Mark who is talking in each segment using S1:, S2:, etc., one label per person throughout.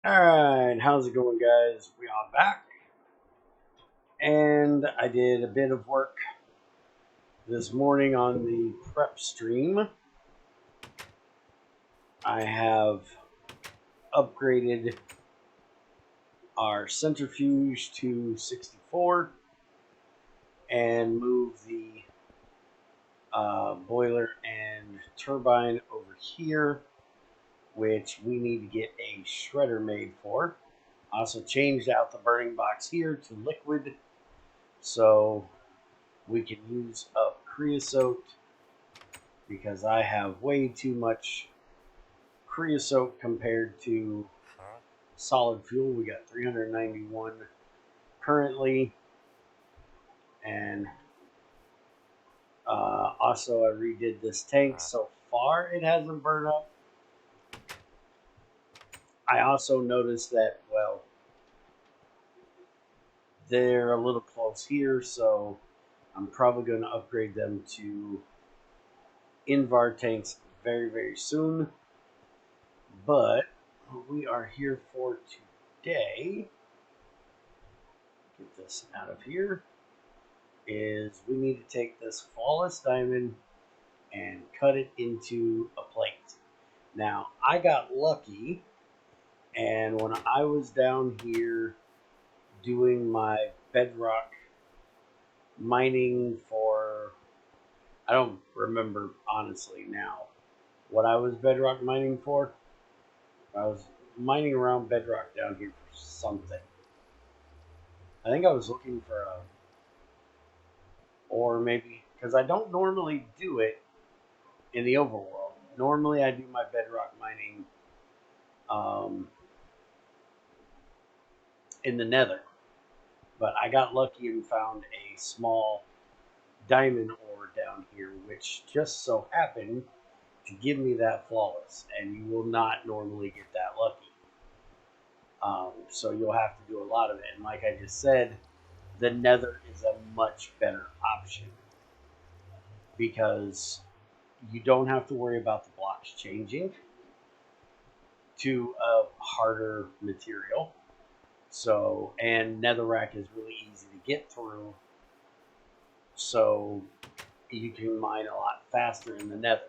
S1: Alright, how's it going, guys? We are back, and I did a bit of work this morning on the prep stream. I have upgraded our centrifuge to 64 and moved the boiler and turbine over here, which we need to get a shredder made for. Also changed out the burning box here to liquid, so we can use up creosote because I have way too much creosote compared to solid fuel. We got 391 currently, and also I redid this tank. So far, it hasn't burned up. I also noticed that, well, they're a little close here, so I'm probably going to upgrade them to Invar tanks very, very soon. But what we are here for today, get this out of here, is we need to take this flawless diamond and cut it into a plate. Now, I got lucky, and when I was down here doing my bedrock mining for, I don't remember honestly now what I was bedrock mining for. I was mining around bedrock down here for something. I think I was looking for a, or maybe, because I don't normally do it in the overworld. Normally I do my bedrock mining um, in the nether. But I got lucky and found a small diamond ore down here, which just so happened to give me that flawless. And you will not normally get that lucky. So you'll have to do a lot of it. And like I just said, the nether is a much better option because you don't have to worry about the blocks changing to a harder material. So, and netherrack is really easy to get through. So you can mine a lot faster in the nether.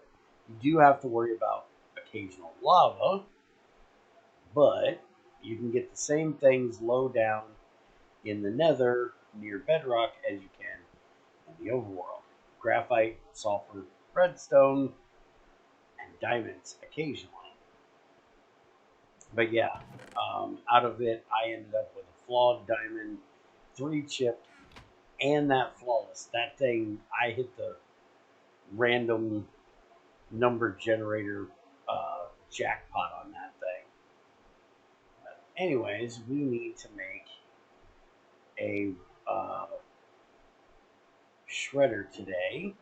S1: You do have to worry about occasional lava, but you can get the same things low down in the nether near bedrock as you can in the overworld. Graphite, sulfur, redstone, and diamonds occasionally. But yeah, out of it, I ended up with a flawed diamond, 3 chipped, and that flawless. That thing, I hit the random number generator jackpot on that thing. But anyways, we need to make a shredder today.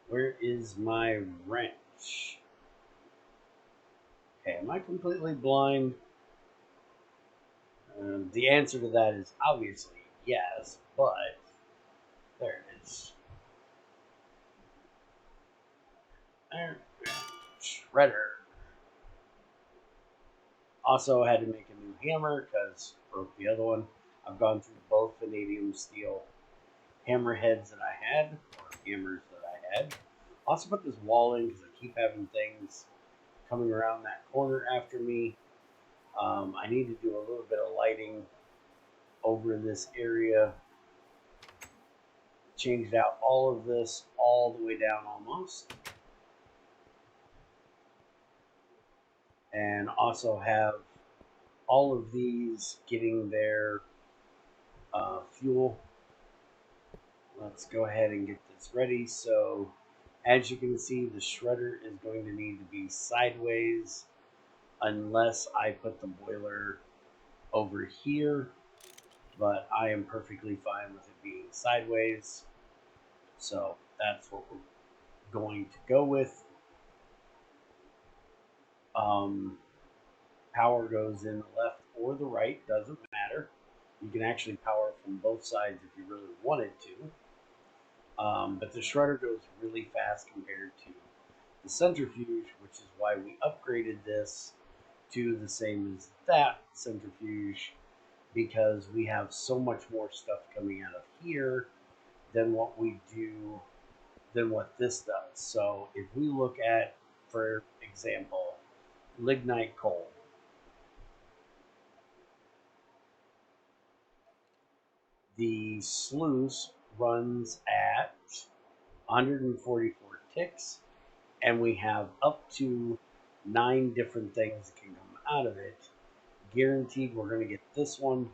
S1: Where is my wrench? Okay, am I completely blind? The answer to that is obviously yes, but there it is. There, shredder. Also, I had to make a new hammer because broke the other one. I've gone through both vanadium steel hammerheads that I had, or hammers that I had. Also put this wall in because I keep having things coming around that corner after me. I need to do a little bit of lighting over in this area. Changed out all of this all the way down almost. And also have all of these getting their fuel. Let's go ahead and get this ready. So as you can see, the shredder is going to need to be sideways unless I put the boiler over here, but I am perfectly fine with it being sideways. So that's what we're going to go with. Power goes in the left or the right, doesn't matter. You can actually power from both sides if you really wanted to. But the shredder goes really fast compared to the centrifuge, which is why we upgraded this to the same as that centrifuge, because we have so much more stuff coming out of here than what this does. So if we look at, for example, lignite coal, the sluice runs at 144 ticks, and we have up to 9 different things that can come out of it. Guaranteed we're going to get this one,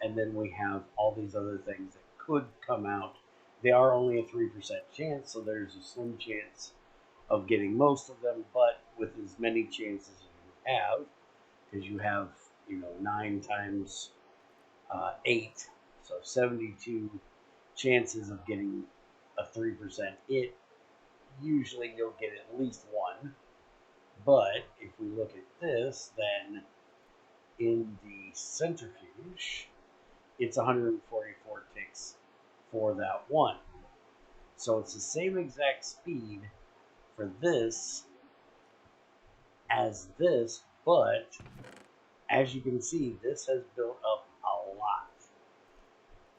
S1: and then we have all these other things that could come out. They are only a 3% chance, so there's a slim chance of getting most of them, but with as many chances as you have, because you have, 9 times 8, so 72 chances of getting a 3% hit. Usually you'll get at least one, but if we look at this, then in the centrifuge, it's 144 ticks for that one. So it's the same exact speed for this as this, but as you can see, this has built up a lot.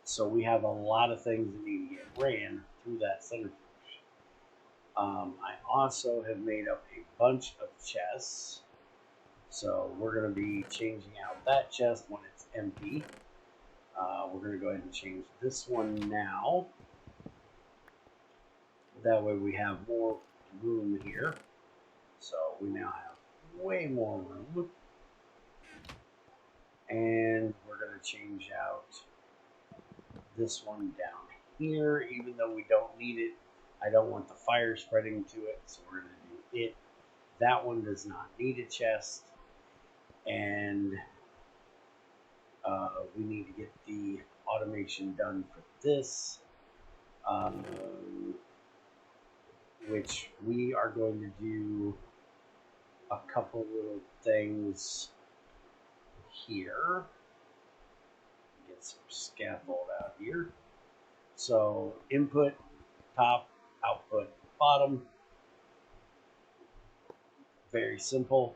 S1: So we have a lot of things that need to get ran through that centrifuge. I also have made up a bunch of chests. So we're going to be changing out that chest when it's empty. We're going to go ahead and change this one now. That way we have more room here. So we now have way more room. And we're going to change out this one down here, even though we don't need it. I don't want the fire spreading to it, so we're going to do it. That one does not need a chest. And we need to get the automation done for this, which we are going to do a couple little things here. Get some scaffold out here. So input, top, output, bottom. Very simple.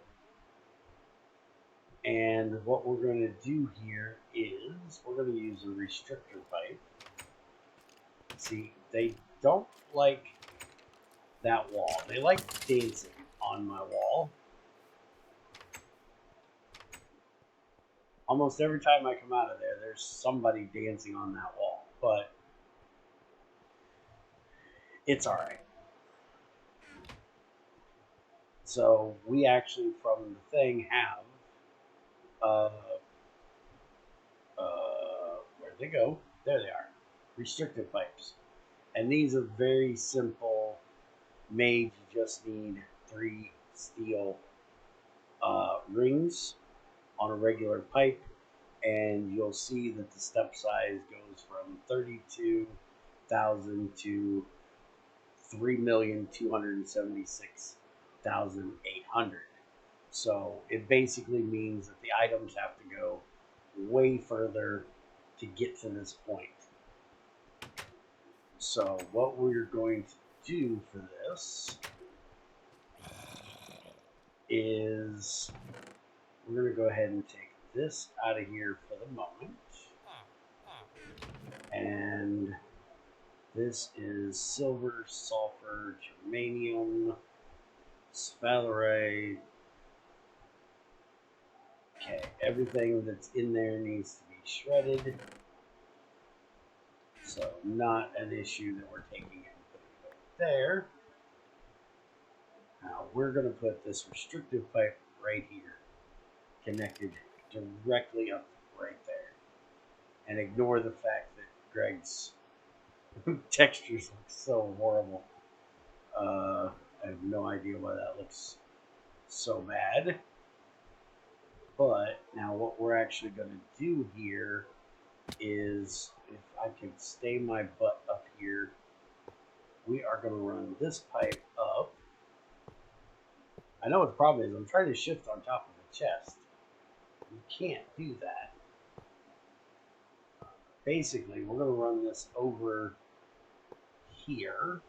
S1: And what we're going to do here is we're going to use a restrictor pipe. See, they don't like that wall. They like dancing on my wall. Almost every time I come out of there, there's somebody dancing on that wall. But it's alright. So we actually, from the thing, have where'd they go? There they are. Restrictive pipes. And these are very simple made. You just need 3 steel rings on a regular pipe, and you'll see that the step size goes from 32,000 to 3,276,800. So it basically means that the items have to go way further to get to this point. So what we're going to do for this is we're going to go ahead and take this out of here for the moment. And this is silver, sulfur, germanium, sphalerite. Okay, everything that's in there needs to be shredded. So not an issue that we're taking and putting it over there. Now we're going to put this restrictive pipe right here, connected directly up right there. And ignore the fact that Greg's textures look so horrible. I have no idea why that looks so bad. But now what we're actually going to do here is, if I can stay my butt up here, we are going to run this pipe up. I know what the problem is. I'm trying to shift on top of the chest. You can't do that. Basically, we're going to run this over here.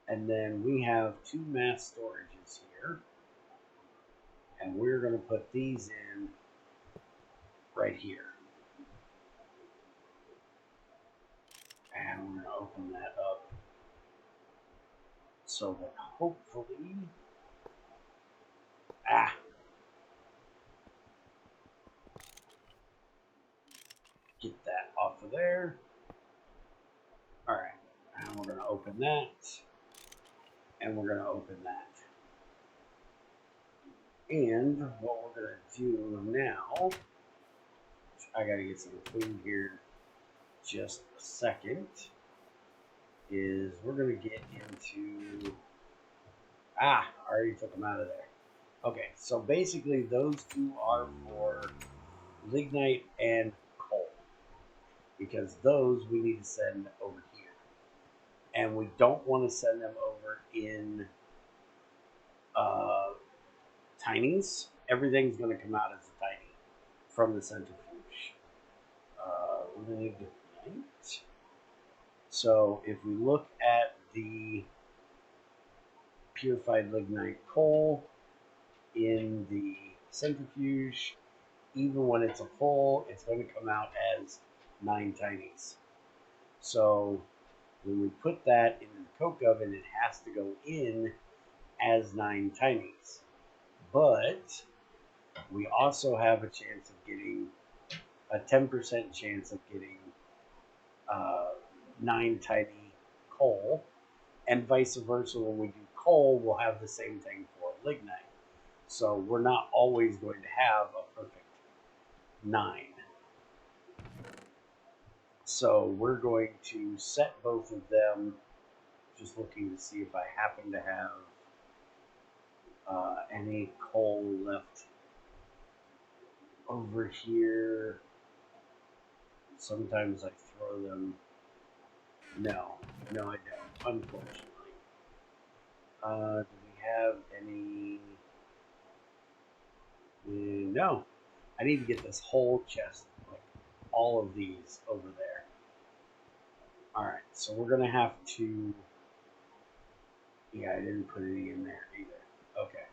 S1: And then we have 2 mass storages here. here. And we're going to put these in right here. And we're going to open that up so that hopefully, get that off of there. All right, and we're going to open that, and we're going to open that. And what we're going to do now, I got to get some food here just a second, is we're going to get into, I already took them out of there. Okay, so basically those two are for lignite and coal, because those we need to send over here. And we don't want to send them over in tinies. Everything's going to come out as a tiny from the centrifuge. Lignite. So if we look at the purified lignite coal in the centrifuge, even when it's a full, it's going to come out as 9 tinies. So when we put that in the coke oven, it has to go in as 9 tinies. But we also have a chance of getting a 10% chance of getting 9 tiny coal, and vice versa. When we do coal, we'll have the same thing for lignite. So we're not always going to have a perfect 9. So we're going to set both of them, just looking to see if I happen to have any coal left over here. Sometimes I throw them. No, I don't, unfortunately. Do we have any? No. I need to get this whole chest, like all of these over there. Alright, so we're going to have to... Yeah, I didn't put any in there either. Okay.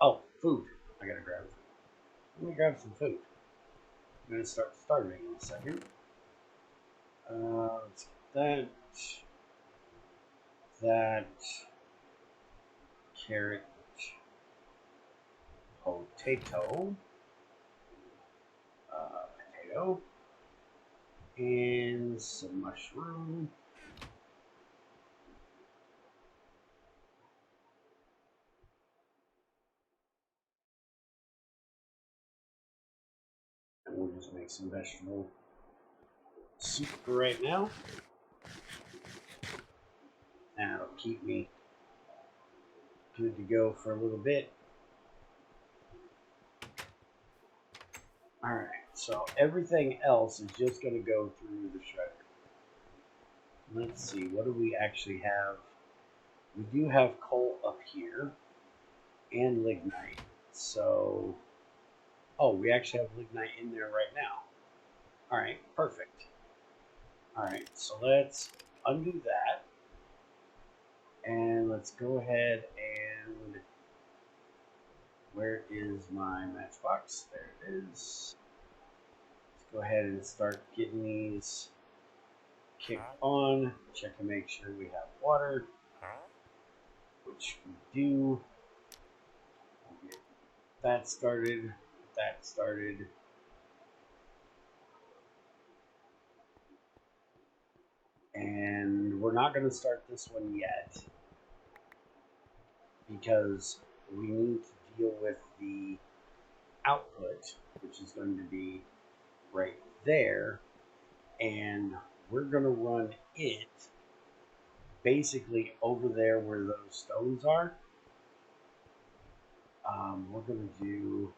S1: Oh, food. I gotta grab food. Let me grab some food. I'm going to start starving in a second. Let's get that, carrot, potato, and some mushroom. And we'll just make some vegetable soup for right now. That'll keep me good to go for a little bit. Alright, so everything else is just going to go through the shredder. Let's see, what do we actually have? We do have coal up here and lignite. So, oh, we actually have lignite in there right now. Alright, perfect. Alright, so let's undo that. And let's go ahead and... Where is my matchbox? There it is. Let's go ahead and start getting these kicked on. Check and make sure we have water, which we do. We'll get that started. And we're not going to start this one yet because we need to deal with the output, which is going to be right there. And we're going to run it basically over there where those stones are. We're going to do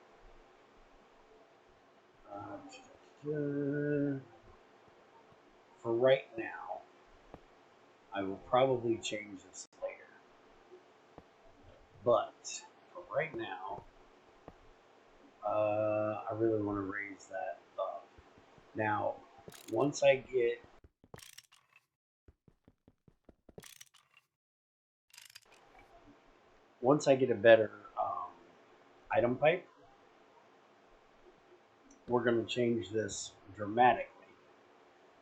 S1: for right now. I will probably change this later, but for right now, I really want to raise that up. Now, once I get once I get a better item pipe, we're going to change this dramatically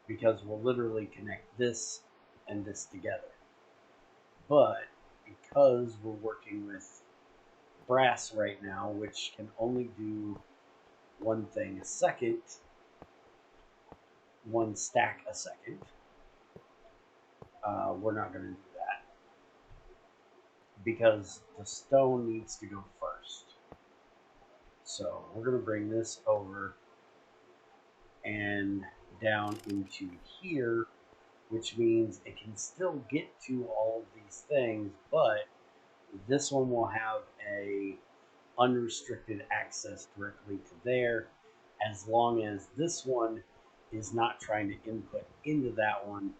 S1: because we'll literally connect this and this together. But because we're working with brass right now, which can only do one thing a second, one stack a second, we're not going to do that because the stone needs to go first. So we're going to bring this over and down into here, which means it can still get to all of these things, but this one will have a unrestricted access directly to there, as long as this one is not trying to input into that one.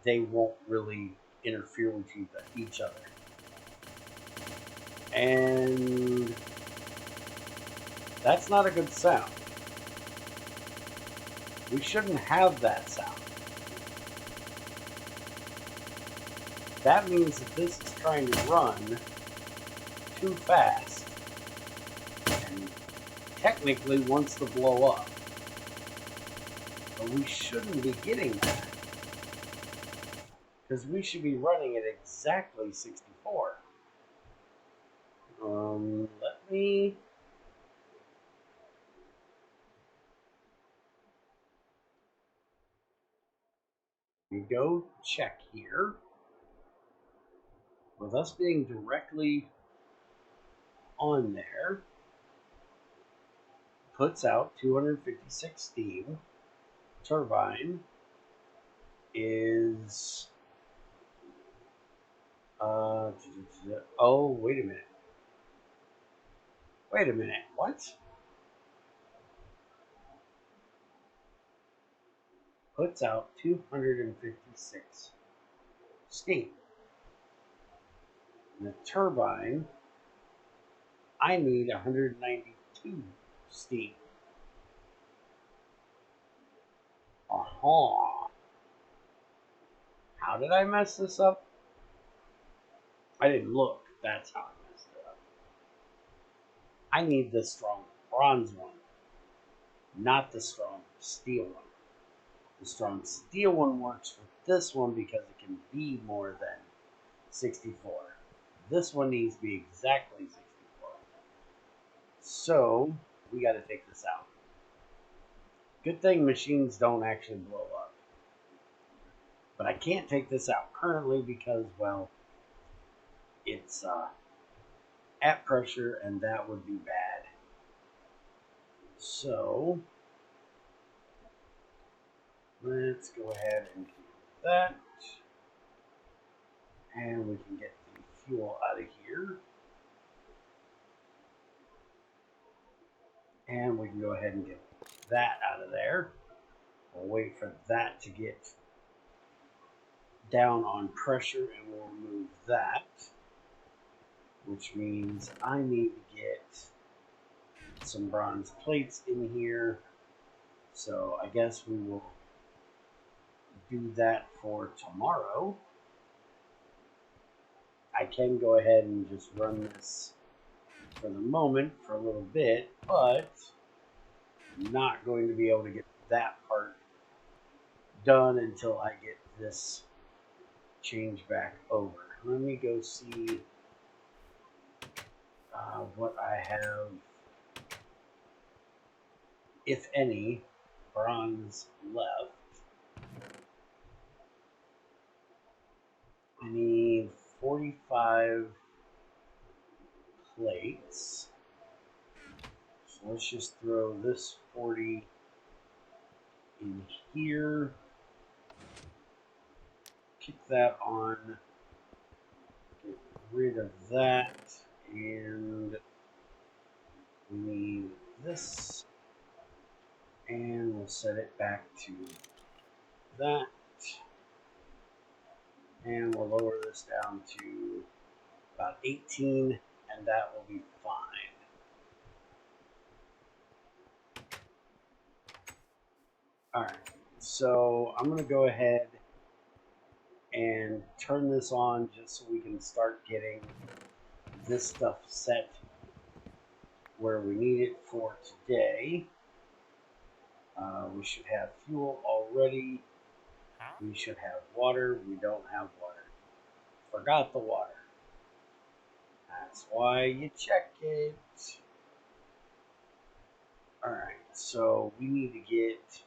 S1: They won't really interfere with each other. And that's not a good sound. We shouldn't have that sound. That means that this is trying to run too fast and technically wants to blow up. But we shouldn't be getting that, because we should be running at exactly 64. Let me go check here. With us being directly on there, puts out 256 steam. Turbine is oh, wait a minute, what? Puts out 256 steam. And the turbine, I need 192 steam. Aha. How did I mess this up? I didn't look. That's how I messed it up. I need the strong bronze one, not the strong steel one. The strong steel one works for this one because it can be more than 64. This one needs to be exactly 64. So we got to take this out. Good thing machines don't actually blow up. But I can't take this out currently because, well, it's at pressure, and that would be bad. So let's go ahead and do that. And we can get the fuel out of here. And we can go ahead and get that out of there. We'll wait for that to get down on pressure, and we'll remove that. Which means I need to get some bronze plates in here. So I guess we will do that for tomorrow. I can go ahead and just run this for the moment for a little bit, but I'm not going to be able to get that part done until I get this change back over. Let me go see what I have, if any, bronze left. I need 45 plates. So let's just throw this 40 in here. Kick that on. Get rid of that. And we need this. And we'll set it back to that. And we'll lower this down to about 18, and that will be fine. Alright, so I'm going to go ahead and turn this on just so we can start getting this stuff set where we need it for today. We should have fuel already. We should have water. We don't have water. Forgot the water. That's why you check it. Alright, so we need to get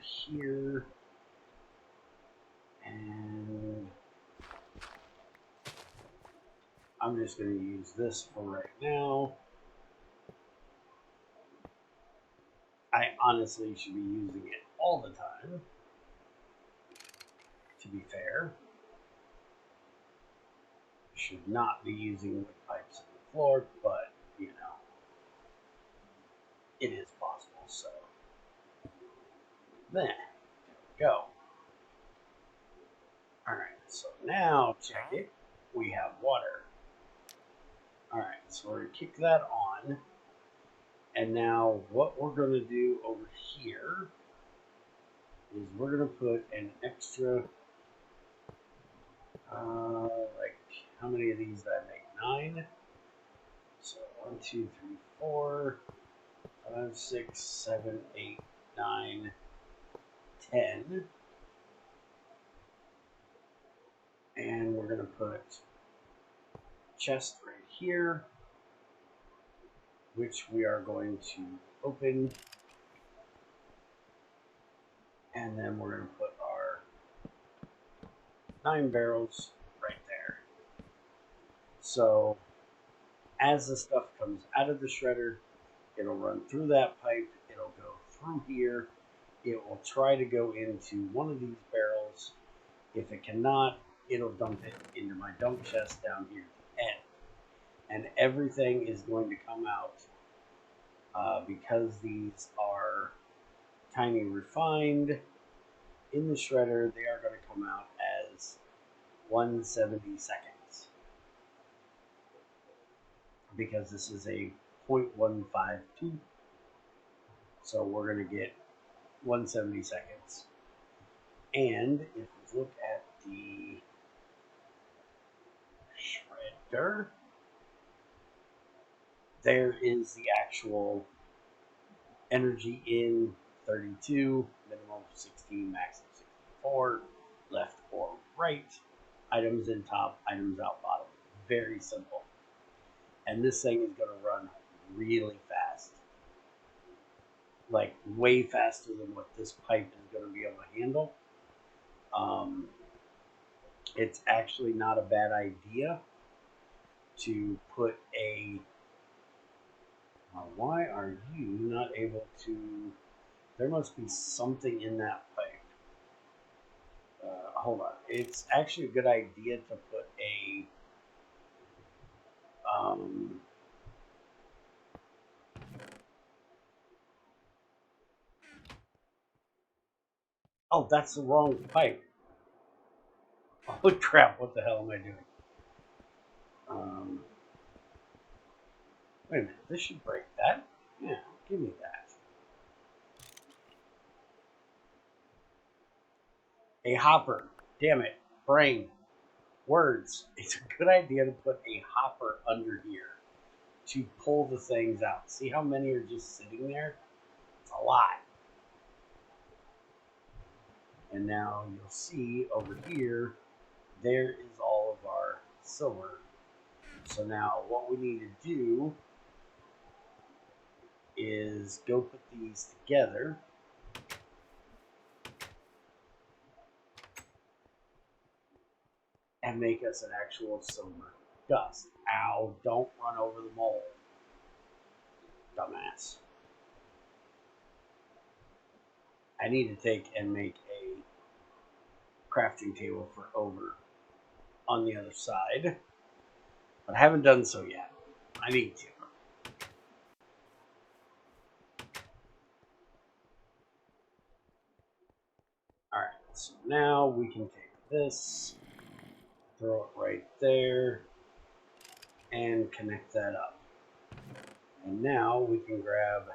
S1: here. And I'm just going to use this for right now. I honestly should be using it all the time, to be fair. Should not be using wood pipes on the floor, but, you know, it is possible, so. Then, there we go. Alright, so now, check it. We have water. Alright, so we're going to kick that on. And now what we're going to do over here is we're going to put an extra, like, how many of these did I make? 9. So 1, 2, 3, 4, 5, 6, 7, 8, 9, 10. And we're going to put chest right here, which we are going to open. And then we're going to put our 9 barrels right there. So as the stuff comes out of the shredder, it'll run through that pipe, it'll go through here, it will try to go into one of these barrels. If it cannot, it'll dump it into my dump chest down here at the end. And everything is going to come out because these are tiny refined in the shredder. They are going to come out as 1/70 seconds because this is a 0.152. So we're going to get 1/70 seconds. And if we look at the shredder, there is the actual energy in 32, minimum 16, maximum 64, left or right, items in top, items out bottom. Very simple. And this thing is going to run really fast. Like way faster than what this pipe is going to be able to handle. It's actually not a bad idea to put a... why are you not able to... There must be something in that pipe. Hold on. It's actually a good idea to put a... oh, that's the wrong pipe. Holy crap, what the hell am I doing? Wait a minute, this should break that. Yeah, give me that. A hopper. Damn it. Brain. Words. It's a good idea to put a hopper under here to pull the things out. See how many are just sitting there? It's a lot. And now you'll see over here, there is all of our silver. So now what we need to do is go put these together. And make us an actual silver dust. Ow, don't run over the mole. Dumbass. I need to take and make a crafting table for over on the other side. But I haven't done so yet. I need to. Alright, so now we can take this, throw it right there, and connect that up. And now we can grab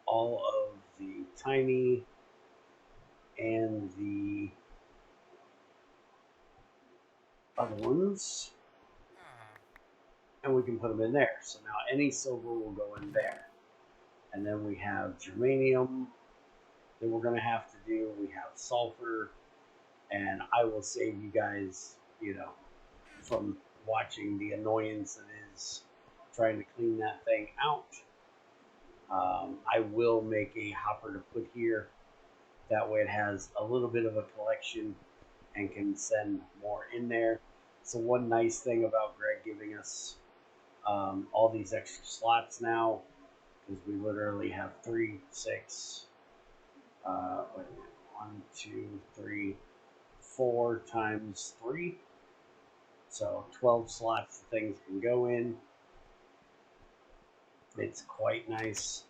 S1: all of the tiny and the other ones, and we can put them in there. So now any silver will go in there. And then we have germanium that we're going to have to do. We have sulfur, and I will save you guys, from watching the annoyance that is trying to clean that thing out. I will make a hopper to put here. That way it has a little bit of a collection and can send more in there. So one nice thing about Greg giving us all these extra slots now is we literally have 3, 6, 1, 2, 3, 4 times 3. So 12 slots that things can go in. It's quite nice,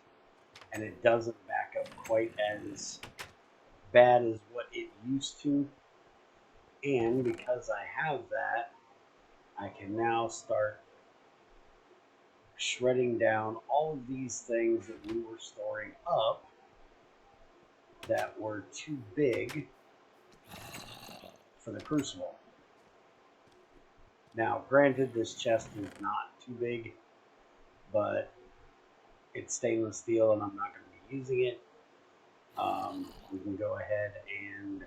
S1: and it doesn't back up quite as bad as what it used to. And because I have that, I can now start shredding down all of these things that we were storing up that were too big for the crucible. Now, granted, this chest is not too big, but it's stainless steel and I'm not going to be using it. We can go ahead and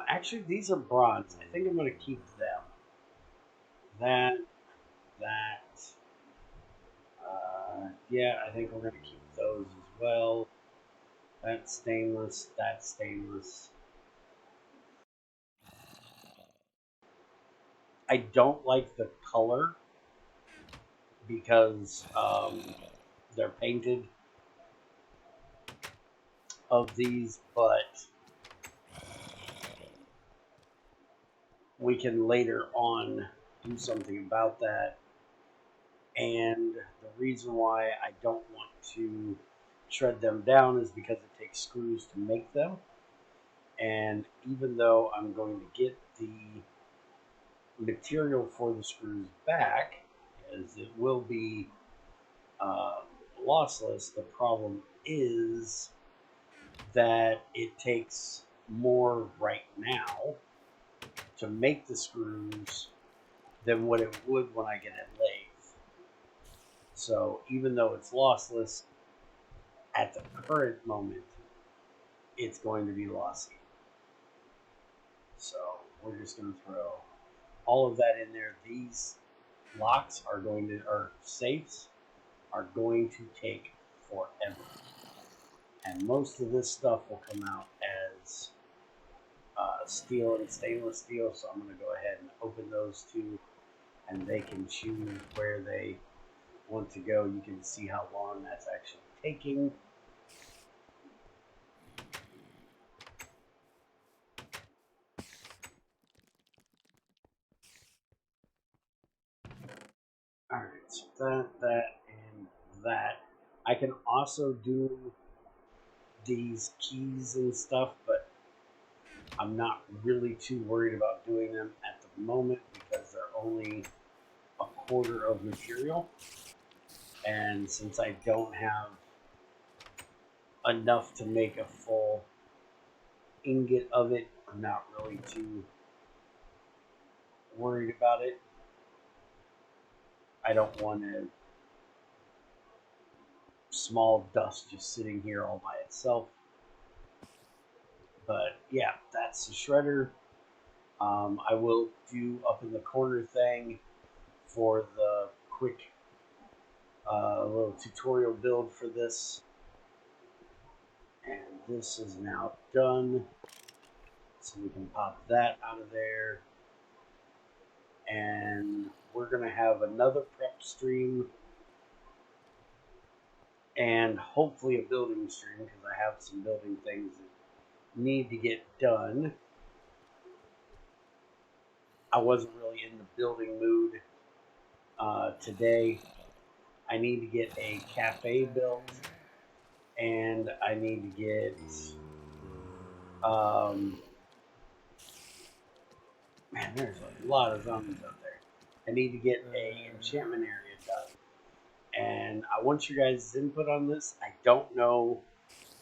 S1: actually, these are bronze. I think I'm going to keep them. Yeah, I think we're going to keep those as well. That's stainless. That's stainless. I don't like the color because they're painted of these, but we can later on do something about that. And the reason why I don't want to shred them down is because it takes screws to make them. And even though I'm going to get the material for the screws back, as it will be lossless, the problem is that it takes more right now to make the screws than what it would when I get it lathe. So even though it's lossless, at the current moment, it's going to be lossy. So we're just going to throw all of that in there. These locks are going to, or safes, are going to take forever. And most of this stuff will come out as steel and stainless steel. So I'm going to go ahead and open those two, and they can choose where they want to go. You can see how long that's actually taking. Alright, so that, and that. I can also do these keys and stuff, but I'm not really too worried about doing them at the moment because they're only a quarter of material. And since I don't have enough to make a full ingot of it, I'm not really too worried about it. I don't want a small dust just sitting here all by itself. But yeah, that's the shredder. I will do up in the corner thing for the quick little tutorial build for this. And this is now done. So we can pop that out of there. And we're going to have another prep stream. And hopefully a building stream, because I have some building things that need to get done. I wasn't really in the building mood today. I need to get a cafe built, and I need to get man, there's a lot of zombies out there. I need to get a enchantment area done, and I want your guys' input on this. I don't know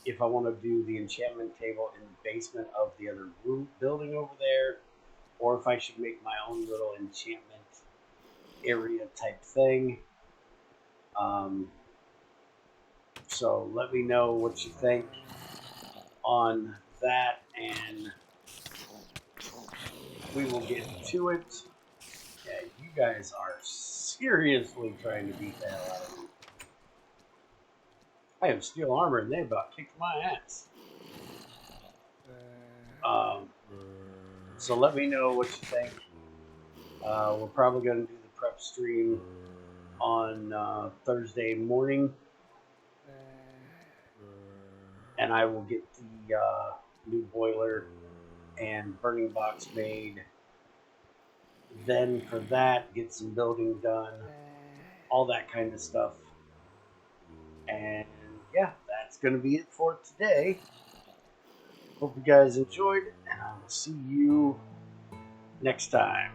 S1: if I want to do the enchantment table in the basement of the other room building over there, or if I should make my own little enchantment area type thing. So let me know what you think on that, and we will get to it. Yeah, you guys are seriously trying to beat the hell out of me. I have steel armor, and they about kicked my ass. So let me know what you think. We're probably going to do the prep stream on Thursday morning, and I will get the new boiler and burning box made. Then for that, get some building done, all that kind of stuff. And yeah, that's going to be it for today. Hope you guys enjoyed, and I will see you next time.